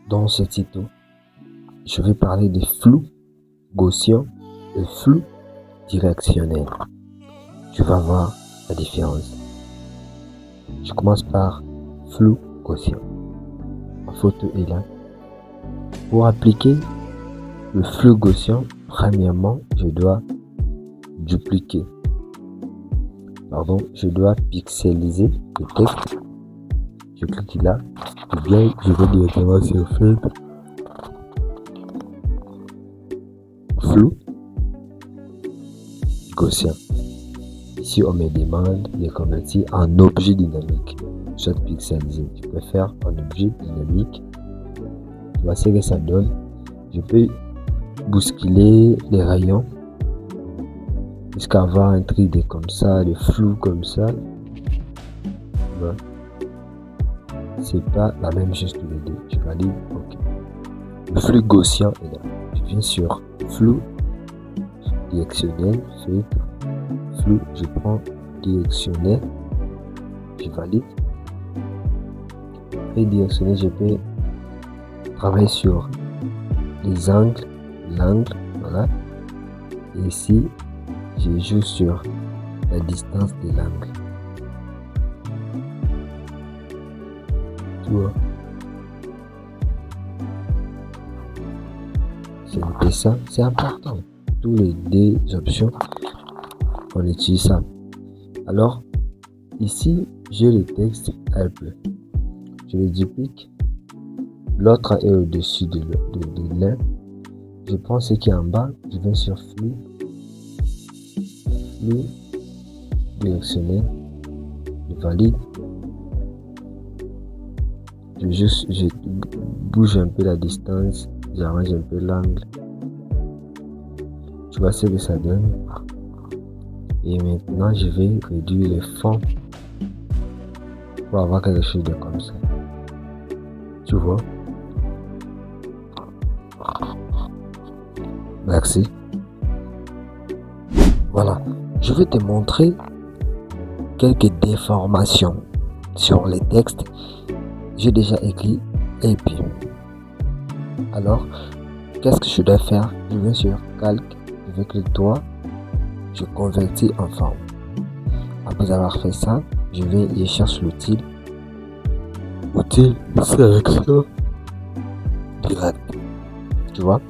Dans ce tuto, je vais parler des flous gaussiens et flous directionnels. Tu vas voir la différence. Je commence par flou gaussien. Ma photo est là. Pour appliquer le flou gaussien, premièrement, je dois je dois pixeliser le texte. Je clique là, ou bien je vais directement sur filtre, flou gaussien. Ici, on me demande de convertir en objet dynamique, soit pixelisé. Je peux faire en objet dynamique. Tu vois ce que ça donne. Je peux bousculer les rayons jusqu'à avoir un truc comme ça, de flou comme ça. Ouais. C'est pas la même chose tous les deux. Tu vas dire ok. Le flux gaussien est là. Je viens sur flou directionnel, filtre, flou, je prends directionnel, je valide. Et directionnel, je peux travailler sur les angles, l'angle, voilà. Et ici, je joue sur la distance de l'angle. Tu vois. C'est ça, c'est important. Tous les deux options, on utilise ça. Alors, ici, j'ai le texte help. Je le duplique. L'autre est au-dessus de l'un. Je prends ce qui est en bas. Je vais sur flux directionnel. Je valide. Je bouge un peu la distance. J'arrange un peu l'angle. Tu vois ce que ça donne. Et maintenant, je vais réduire le fond pour avoir quelque chose de comme ça. Tu vois. Merci. Voilà. Je vais te montrer quelques déformations sur les textes. J'ai déjà écrit et puis. Alors, qu'est-ce que je dois faire? Je vais sur calque, je vais cliquer droit, je convertis en forme. Après avoir fait ça, je cherche l'outil sélection direct. Tu vois,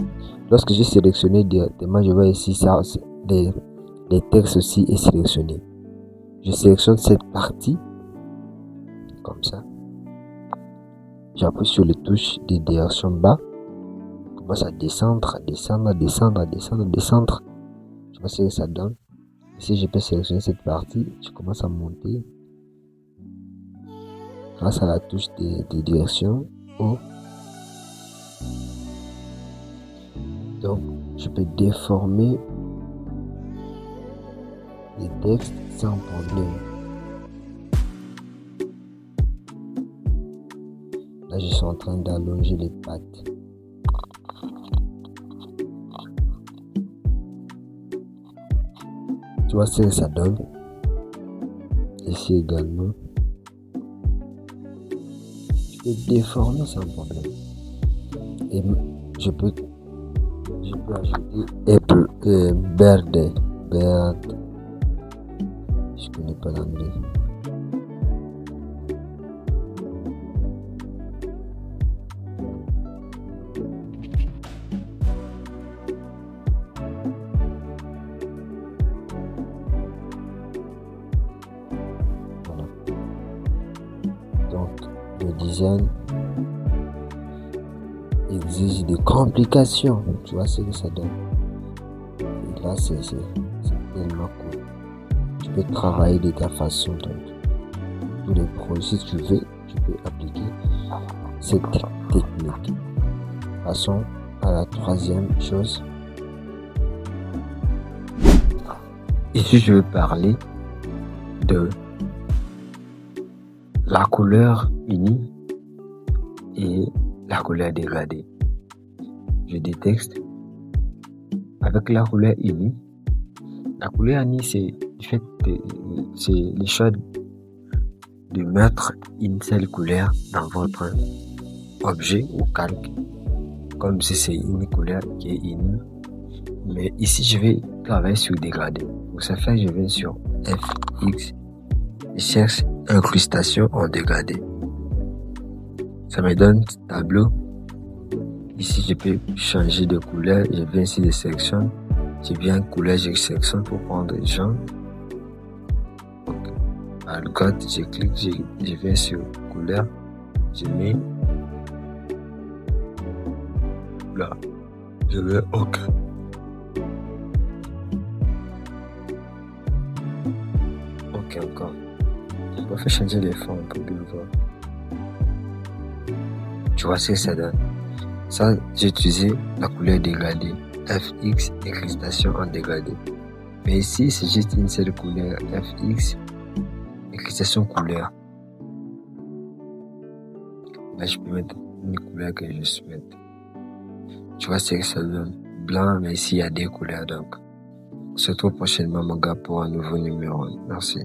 lorsque j'ai sélectionné directement, je vois ici ça, les textes aussi est sélectionné. Je sélectionne cette partie comme ça. J'appuie sur les touches de direction bas. Commence à descendre. Tu vois ce que ça donne. Ici, je peux sélectionner cette partie. Je commence à monter grâce à la touche de direction haut. Donc, je peux déformer les textes sans problème. Là, je suis en train d'allonger les pattes. Tu vois ce que ça donne. Ici également. Je peux déformer sans problème. Et je peux ajouter bird. Je connais pas l'anglais. Voilà. Donc, le design exige des complications. Tu vois ce que ça donne. Et là, c'est tellement cool. Tu peux travailler de ta façon. Donc, tous les projets, si tu veux, tu peux appliquer cette technique. Passons à la troisième chose. Ici, je vais parler de la couleur unie et la couleur dégradée. Je déteste avec la couleur unie. La couleur unie, c'est le choix de mettre une seule couleur dans votre objet ou calque, comme si c'est une couleur qui est in. Mais ici, je vais travailler sur dégradé. Pour ce faire, je vais sur FX. Je cherche incrustation en dégradé. Ça me donne tableau. Ici, je peux changer de couleur. Je viens ici de sélection. Je viens couleur, je sélectionne pour prendre jaune. À droite, je clique, je viens sur couleur. Je mets là. Je vais OK. OK encore. Je peux faire changer les fonds pour bien voir. Tu vois ce que ça donne. Ça, j'ai utilisé la couleur dégradée. FX, incrustation en dégradé. Mais ici, c'est juste une seule couleur. FX, incrustation couleur. Là, je peux mettre une couleur que je souhaite. Tu vois ce que ça donne. Blanc, mais ici, il y a des couleurs. Donc, on se retrouve prochainement, mon gars, pour un nouveau numéro. Merci.